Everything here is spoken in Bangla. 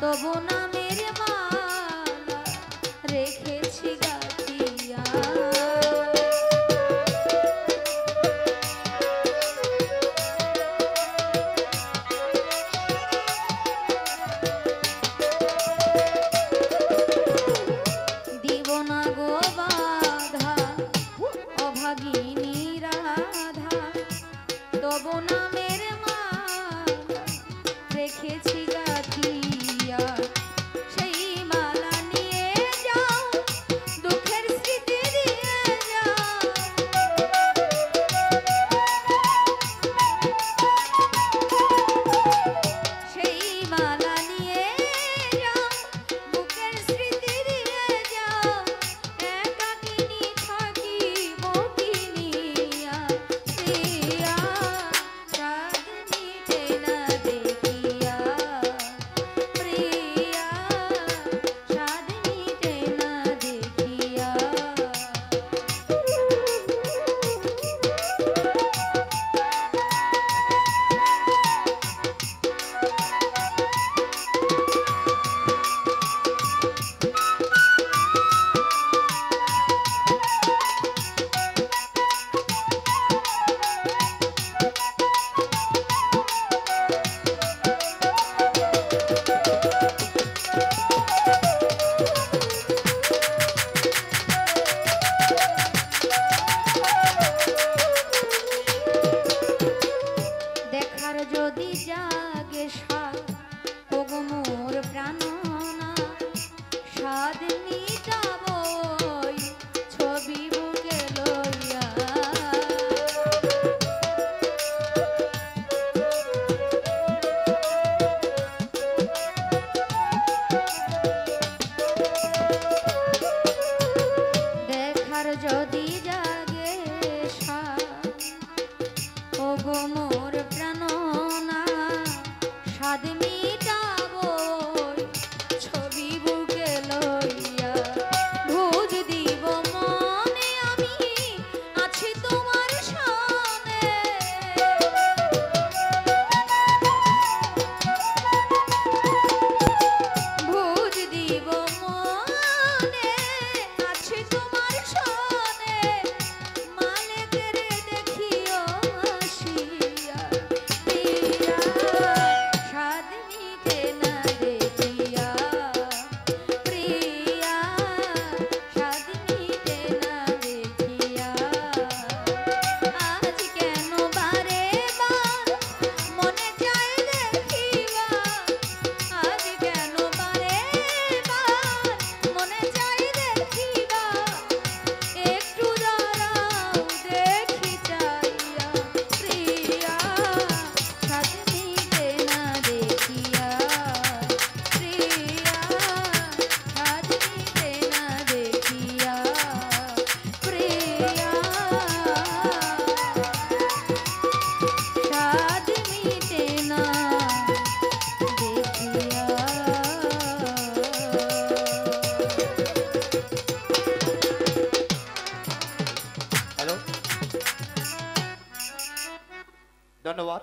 তবু নামের মালা রেখেছি গাঁথিয়া। দিব না গো বাধা অভাগিনী রাধা, তবু নামের মালা রেখেছি গাঁথিয়া। সেই মালা নিয়ে যাও, দুঃখের স্মৃতি দিয়ে যাও। সেই মালা নিয়ে যাও, বুকের স্মৃতি দিয়ে যাও। একাকিনী থাকিব কিনিয়া, প্রিয়া চাঁদ মিটে না দেখিয়া। প্রিয়া চাঁদ মিটে না দেখিয়া। দেখার যদি জাগে স্বাদ, ওগো মোর প্রাণনা, স্বাদ মিটাবো ওই ছবি বুকে লইয়া। দেখার যদি জাগে স্বাদ, ওগো মোর প্রাণনা, স্বাদ মিটাবো ছবি বুকে লইয়া। ভোজ দিব মনে আমি আছি তোমার সনে। ভোজ দিব মনে আছি তোমার সনে। মালিকের দেখিও আসিয়া, প্রিয়া স্বাদ মিটে না দেখিয়া। প্রিয়া স্বাদ মিটে না দেখিয়া। আজ কেন বারে বার মনে চায় দেখিবা। আজ কেন বারে বার মনে চায় দেখিবা। একটু দাঁড়াও দেখি চাইয়া, প্রিয়া স্বাদ মিটে না দেখিয়া। প্রিয়া স্বাদ মিটে না দেখিয়া। প্রিয়া স্বাদ মিটে না দেখিয়া। হ্যালো, ধন্যবাদ।